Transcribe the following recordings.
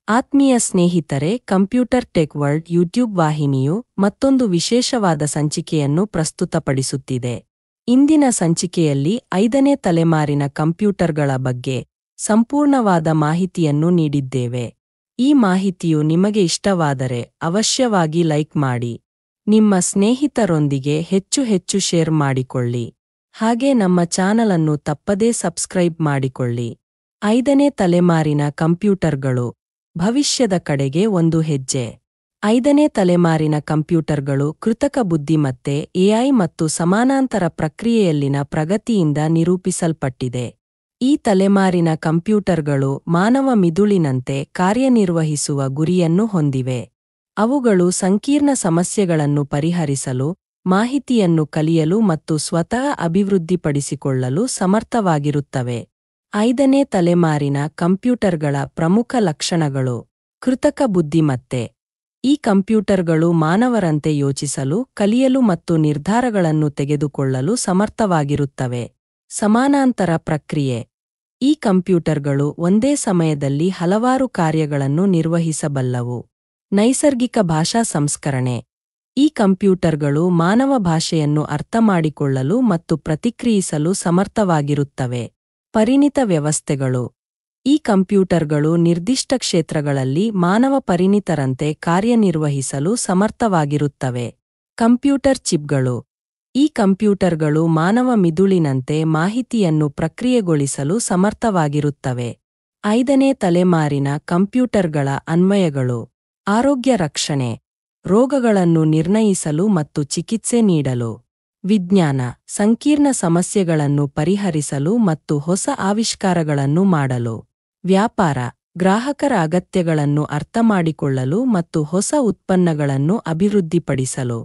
ಆತ್ಮೀಯ ಸ್ನೇಹಿತರೆ, computer tech world YouTube ವಾಹಿನಿಯು ಮತ್ತೊಂದು ವಿಶೇಷವಾದ ಸಂಚಿಕೆಯನ್ನು ಪ್ರಸ್ತುತಪಡಿಸುತ್ತಿದೆ. ಇಂದಿನ ಸಂಚಿಕೆಯಲ್ಲಿ 5ನೇ ತಲೆಮಾರಿನ ಕಂಪ್ಯೂಟರ್ಗಳ ಬಗ್ಗೆ ಸಂಪೂರ್ಣವಾದ ಮಾಹಿತಿಯನ್ನು ನೀಡಿದ್ದೇವೆ. ಈ ಮಾಹಿತಿಯು ನಿಮಗೆ ಇಷ್ಟವಾದರೆ ಅವಶ್ಯವಾಗಿ ಲೈಕ್ ಮಾಡಿ, ನಿಮ್ಮ ಸ್ನೇಹಿತರೊಂದಿಗೆ ಹೆಚ್ಚು ಶೇರ್ ಮಾಡಿಕೊಳ್ಳಿ. ಹಾಗೆ ನಮ್ಮ ಚಾನಲ್ ಅನ್ನು ತಪ್ಪದೇ ಸಬ್ಸ್ಕ್ರೈಬ್ ಮಾಡಿಕೊಳ್ಳಿ. 5ನೇ ತಲೆಮಾರಿನ ಕಂಪ್ಯೂಟರ್ಗಳು ಭವಿಷ್ಯದ ಕಡೆಗೆ ಒಂದು ಹೆಜ್ಜೆ. 5ನೇ ತಲೆಮಾರಿನ ಕಂಪ್ಯೂಟರ್ಗಳು ಕೃತಕ ಬುದ್ಧಿಮತ್ತೆ ಎಐ ಮತ್ತು ಸಮಾನಾಂತರ ಪ್ರಕ್ರಿಯೆಯಲ್ಲಿನ ಪ್ರಗತಿಯಿಂದ ನಿರೂಪಿಸಲ್ಪಟ್ಟಿದೆ. ಈ ತಲೆಮಾರಿನ ಕಂಪ್ಯೂಟರ್ಗಳು ಮಾನವ ಮಿದುಳಿನಂತೆ ಕಾರ್ಯನಿರ್ವಹಿಸುವ ಗುರಿಯನ್ನು ಹೊಂದಿವೆ. ಅವುಗಳು ಸಂಕೀರ್ಣ ಸಮಸ್ಯೆಗಳನ್ನು ಪರಿಹರಿಸಲು, ಮಾಹಿತಿಯನ್ನು ಕಲಿಯಲು ಮತ್ತು ಸ್ವತಃ ಅಭಿವೃದ್ಧಿಪಡಿಸಿಕೊಳ್ಳಲು ಸಮರ್ಥವಾಗಿರುತ್ತವೆ. 5ನೇ ತಲೆಮಾರಿನ ಕಂಪ್ಯೂಟರ್ಗಳ ಪ್ರಮುಖ ಲಕ್ಷಣಗಳು. ಕೃತಕ ಬುದ್ಧಿಮತ್ತೆ. ಈ ಕಂಪ್ಯೂಟರ್ಗಳು ಮಾನವರಂತೆ ಯೋಚಿಸಲು, ಕಲಿಯಲು ಮತ್ತು ನಿರ್ಧಾರಗಳನ್ನು ತೆಗೆದುಕೊಳ್ಳಲು ಸಮರ್ಥವಾಗಿರುತ್ತವೆ. ಸಮಾನಾಂತರ ಪ್ರಕ್ರಿಯೆ. ಈ ಕಂಪ್ಯೂಟರ್ಗಳು ಒಂದೇ ಸಮಯದಲ್ಲಿ ಹಲವಾರು ಕಾರ್ಯಗಳನ್ನು ನಿರ್ವಹಿಸಬಲ್ಲವು. ನೈಸರ್ಗಿಕ ಭಾಷಾ ಸಂಸ್ಕರಣೆ. ಈ ಕಂಪ್ಯೂಟರ್ಗಳು ಮಾನವ ಭಾಷೆಯನ್ನು ಅರ್ಥಮಾಡಿಕೊಳ್ಳಲು ಮತ್ತು ಪ್ರತಿಕ್ರಿಯಿಸಲು ಸಮರ್ಥವಾಗಿರುತ್ತವೆ. ಪರಿಣಿತ ವ್ಯವಸ್ಥೆಗಳು. ಈ ಕಂಪ್ಯೂಟರ್ಗಳು ನಿರ್ದಿಷ್ಟ ಕ್ಷೇತ್ರಗಳಲ್ಲಿ ಮಾನವ ಪರಿಣಿತರಂತೆ ಕಾರ್ಯನಿರ್ವಹಿಸಲು ಸಮರ್ಥವಾಗಿರುತ್ತವೆ. ಕಂಪ್ಯೂಟರ್ ಚಿಪ್ಗಳು. ಈ ಕಂಪ್ಯೂಟರ್ಗಳು ಮಾನವ ಮಿದುಳಿನಂತೆ ಮಾಹಿತಿಯನ್ನು ಪ್ರಕ್ರಿಯೆಗೊಳಿಸಲು ಸಮರ್ಥವಾಗಿರುತ್ತವೆ. 5ನೇ ತಲೆಮಾರಿನ ಕಂಪ್ಯೂಟರ್ಗಳ ಅನ್ವಯಗಳು. ಆರೋಗ್ಯ ರಕ್ಷಣೆ. ರೋಗಗಳನ್ನು ನಿರ್ಣಯಿಸಲು ಮತ್ತು ಚಿಕಿತ್ಸೆ ನೀಡಲು. ವಿಜ್ಞಾನ. ಸಂಕೀರ್ಣ ಸಮಸ್ಯೆಗಳನ್ನು ಪರಿಹರಿಸಲು ಮತ್ತು ಹೊಸ ಆವಿಷ್ಕಾರಗಳನ್ನು ಮಾಡಲು. ವ್ಯಾಪಾರ. ಗ್ರಾಹಕರ ಅಗತ್ಯಗಳನ್ನು ಅರ್ಥಮಾಡಿಕೊಳ್ಳಲು ಮತ್ತು ಹೊಸ ಉತ್ಪನ್ನಗಳನ್ನು ಅಭಿವೃದ್ಧಿಪಡಿಸಲು.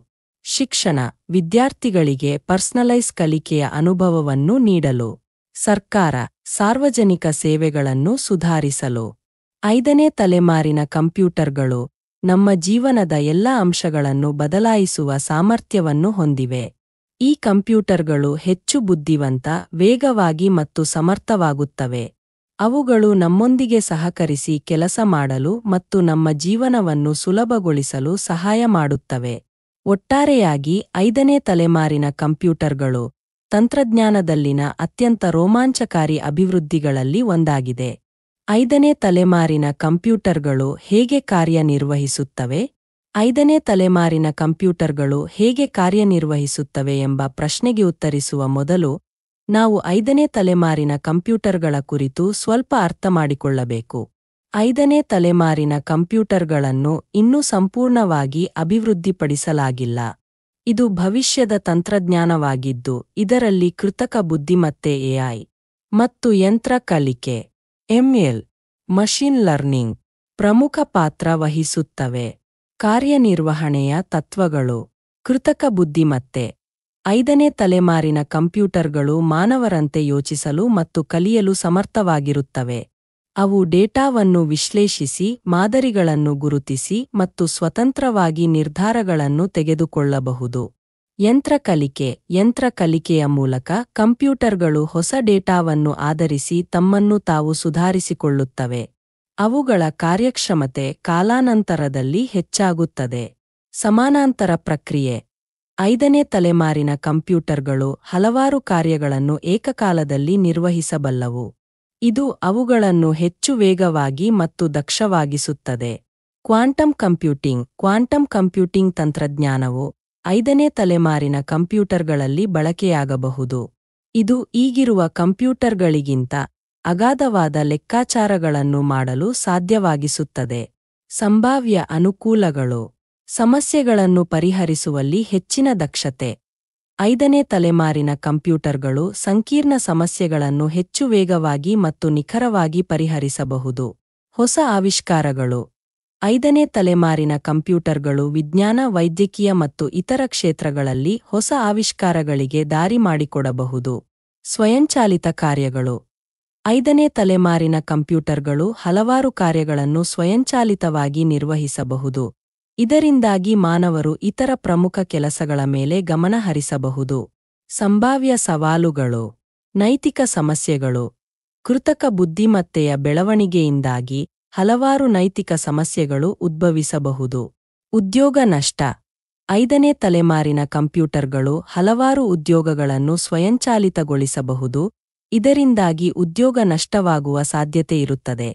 ಶಿಕ್ಷಣ. ವಿದ್ಯಾರ್ಥಿಗಳಿಗೆ ಪರ್ಸನಲೈಸ್ ಕಲಿಕೆಯ ಅನುಭವವನ್ನು ನೀಡಲು. ಸರ್ಕಾರ. ಸಾರ್ವಜನಿಕ ಸೇವೆಗಳನ್ನು ಸುಧಾರಿಸಲು. 5ನೇ ತಲೆಮಾರಿನ ಕಂಪ್ಯೂಟರ್ಗಳು ನಮ್ಮ ಜೀವನದ ಎಲ್ಲಾ ಅಂಶಗಳನ್ನು ಬದಲಾಯಿಸುವ ಸಾಮರ್ಥ್ಯವನ್ನು ಹೊಂದಿವೆ. ಈ ಕಂಪ್ಯೂಟರ್ಗಳು ಹೆಚ್ಚು ಬುದ್ಧಿವಂತ, ವೇಗವಾಗಿ ಮತ್ತು ಸಮರ್ಥವಾಗುತ್ತವೆ. ಅವುಗಳು ನಮ್ಮೊಂದಿಗೆ ಸಹಕರಿಸಿ ಕೆಲಸ ಮಾಡಲು ಮತ್ತು ನಮ್ಮ ಜೀವನವನ್ನು ಸುಲಭಗೊಳಿಸಲು ಸಹಾಯ ಮಾಡುತ್ತವೆ. ಒಟ್ಟಾರೆಯಾಗಿ 5ನೇ ತಲೆಮಾರಿನ ಕಂಪ್ಯೂಟರ್ಗಳು ತಂತ್ರಜ್ಞಾನದಲ್ಲಿನ ಅತ್ಯಂತ ರೋಮಾಂಚಕಾರಿ ಅಭಿವೃದ್ಧಿಗಳಲ್ಲಿ ಒಂದಾಗಿದೆ. 5ನೇ ತಲೆಮಾರಿನ ಕಂಪ್ಯೂಟರ್ಗಳು ಹೇಗೆ ಕಾರ್ಯನಿರ್ವಹಿಸುತ್ತವೆ? 5ನೇ ತಲೆಮಾರಿನ ಕಂಪ್ಯೂಟರ್ಗಳು ಹೇಗೆ ಕಾರ್ಯನಿರ್ವಹಿಸುತ್ತವೆ ಎಂಬ ಪ್ರಶ್ನೆಗೆ ಉತ್ತರಿಸುವ ಮೊದಲು ನಾವು 5ನೇ ತಲೆಮಾರಿನ ಕಂಪ್ಯೂಟರ್ಗಳ ಕುರಿತು ಸ್ವಲ್ಪ ಅರ್ಥಮಾಡಿಕೊಳ್ಳಬೇಕು. 5ನೇ ತಲೆಮಾರಿನ ಕಂಪ್ಯೂಟರ್ಗಳನ್ನು ಇನ್ನೂ ಸಂಪೂರ್ಣವಾಗಿ ಅಭಿವೃದ್ಧಿಪಡಿಸಲಾಗಿಲ್ಲ. ಇದು ಭವಿಷ್ಯದ ತಂತ್ರಜ್ಞಾನವಾಗಿದ್ದು, ಇದರಲ್ಲಿ ಕೃತಕ ಬುದ್ಧಿಮತ್ತೆ ಎಐ ಮತ್ತು ಯಂತ್ರ ಕಲಿಕೆ ಎಂಎಲ್ ಮಷಿನ್ ಲರ್ನಿಂಗ್ ಪ್ರಮುಖ ಪಾತ್ರ ವಹಿಸುತ್ತವೆ. ಕಾರ್ಯನಿರ್ವಹಣೆಯ ತತ್ವಗಳು. ಕೃತಕ ಬುದ್ಧಿಮತ್ತೆ. 5ನೇ ತಲೆಮಾರಿನ ಕಂಪ್ಯೂಟರ್ಗಳು ಮಾನವರಂತೆ ಯೋಚಿಸಲು ಮತ್ತು ಕಲಿಯಲು ಸಮರ್ಥವಾಗಿರುತ್ತವೆ. ಅವು ಡೇಟಾವನ್ನು ವಿಶ್ಲೇಷಿಸಿ, ಮಾದರಿಗಳನ್ನು ಗುರುತಿಸಿ ಮತ್ತು ಸ್ವತಂತ್ರವಾಗಿ ನಿರ್ಧಾರಗಳನ್ನು ತೆಗೆದುಕೊಳ್ಳಬಹುದು. ಯಂತ್ರ ಕಲಿಕೆ. ಯಂತ್ರ ಕಲಿಕೆಯ ಮೂಲಕ ಕಂಪ್ಯೂಟರ್ಗಳು ಹೊಸ ಡೇಟಾವನ್ನು ಆಧರಿಸಿ ತಮ್ಮನ್ನು ತಾವು ಸುಧಾರಿಸಿಕೊಳ್ಳುತ್ತವೆ. ಅವುಗಳ ಕಾರ್ಯಕ್ಷಮತೆ ಕಾಲಾನಂತರದಲ್ಲಿ ಹೆಚ್ಚಾಗುತ್ತದೆ. ಸಮಾನಾಂತರ ಪ್ರಕ್ರಿಯೆ. 5ನೇ ತಲೆಮಾರಿನ ಕಂಪ್ಯೂಟರ್ಗಳು ಹಲವಾರು ಕಾರ್ಯಗಳನ್ನು ಏಕಕಾಲದಲ್ಲಿ ನಿರ್ವಹಿಸಬಲ್ಲವು. ಇದು ಅವುಗಳನ್ನು ಹೆಚ್ಚು ವೇಗವಾಗಿ ಮತ್ತು ದಕ್ಷವಾಗಿಸುತ್ತದೆ. Quantum computing. ಕ್ವಾಂಟಮ್ ಕಂಪ್ಯೂಟಿಂಗ್ ತಂತ್ರಜ್ಞಾನವು 5ನೇ ತಲೆಮಾರಿನ ಕಂಪ್ಯೂಟರ್ಗಳಲ್ಲಿ ಬಳಕೆಯಾಗಬಹುದು. ಇದು ಈಗಿರುವ ಕಂಪ್ಯೂಟರ್ಗಳಿಗಿಂತ ಅಗಾಧವಾದ ಲೆಕ್ಕಾಚಾರಗಳನ್ನು ಮಾಡಲು ಸಾಧ್ಯವಾಗಿಸುತ್ತದೆ. ಸಂಭಾವ್ಯ ಅನುಕೂಲಗಳು. ಸಮಸ್ಯೆಗಳನ್ನು ಪರಿಹರಿಸುವಲ್ಲಿ ಹೆಚ್ಚಿನ ದಕ್ಷತೆ. 5ನೇ ತಲೆಮಾರಿನ ಕಂಪ್ಯೂಟರ್ಗಳು ಸಂಕೀರ್ಣ ಸಮಸ್ಯೆಗಳನ್ನು ಹೆಚ್ಚು ವೇಗವಾಗಿ ಮತ್ತು ನಿಖರವಾಗಿ ಪರಿಹರಿಸಬಹುದು. ಹೊಸ ಆವಿಷ್ಕಾರಗಳು. 5ನೇ ತಲೆಮಾರಿನ ಕಂಪ್ಯೂಟರ್ಗಳು ವಿಜ್ಞಾನ, ವೈದ್ಯಕೀಯ ಮತ್ತು ಇತರ ಕ್ಷೇತ್ರಗಳಲ್ಲಿ ಹೊಸ ಆವಿಷ್ಕಾರಗಳಿಗೆ ದಾರಿ ಮಾಡಿಕೊಡಬಹುದು. ಸ್ವಯಂಚಾಲಿತ ಕಾರ್ಯಗಳು. 5ನೇ ತಲೆಮಾರಿನ ಕಂಪ್ಯೂಟರ್ಗಳು ಹಲವಾರು ಕಾರ್ಯಗಳನ್ನು ಸ್ವಯಂಚಾಲಿತವಾಗಿ ನಿರ್ವಹಿಸಬಹುದು. ಇದರಿಂದಾಗಿ ಮಾನವರು ಇತರ ಪ್ರಮುಖ ಕೆಲಸಗಳ ಮೇಲೆ ಗಮನ ಹರಿಸಬಹುದು. ಸಂಭಾವ್ಯ ಸವಾಲುಗಳು. ನೈತಿಕ ಸಮಸ್ಯೆಗಳು. ಕೃತಕ ಬುದ್ಧಿಮತ್ತೆಯ ಬೆಳವಣಿಗೆಯಿಂದಾಗಿ ಹಲವಾರು ನೈತಿಕ ಸಮಸ್ಯೆಗಳು ಉದ್ಭವಿಸಬಹುದು. ಉದ್ಯೋಗ ನಷ್ಟ. 5ನೇ ತಲೆಮಾರಿನ ಕಂಪ್ಯೂಟರ್ಗಳು ಹಲವಾರು ಉದ್ಯೋಗಗಳನ್ನು ಸ್ವಯಂಚಾಲಿತಗೊಳಿಸಬಹುದು, ಇದರಿಂದಾಗಿ ಉದ್ಯೋಗ ನಷ್ಟವಾಗುವ ಸಾಧ್ಯತೆಯಿರುತ್ತದೆ.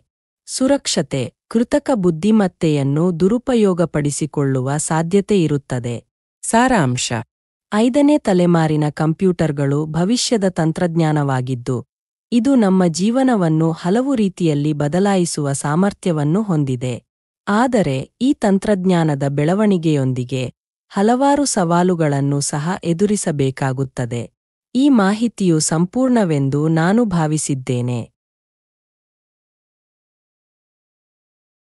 ಸುರಕ್ಷತೆ. ಕೃತಕ ಬುದ್ಧಿಮತ್ತೆಯನ್ನು ದುರುಪಯೋಗಪಡಿಸಿಕೊಳ್ಳುವ ಸಾಧ್ಯತೆಯಿರುತ್ತದೆ. ಸಾರಾಂಶ. 5ನೇ ತಲೆಮಾರಿನ ಕಂಪ್ಯೂಟರ್ಗಳು ಭವಿಷ್ಯದ ತಂತ್ರಜ್ಞಾನವಾಗಿದ್ದು, ಇದು ನಮ್ಮ ಜೀವನವನ್ನು ಹಲವು ರೀತಿಯಲ್ಲಿ ಬದಲಾಯಿಸುವ ಸಾಮರ್ಥ್ಯವನ್ನು ಹೊಂದಿದೆ. ಆದರೆ ಈ ತಂತ್ರಜ್ಞಾನದ ಬೆಳವಣಿಗೆಯೊಂದಿಗೆ ಹಲವಾರು ಸವಾಲುಗಳನ್ನು ಸಹ ಎದುರಿಸಬೇಕಾಗುತ್ತದೆ. ಈ ಮಾಹಿತಿಯು ಸಂಪೂರ್ಣವೆಂದು ನಾನು ಭಾವಿಸಿದ್ದೇನೆ.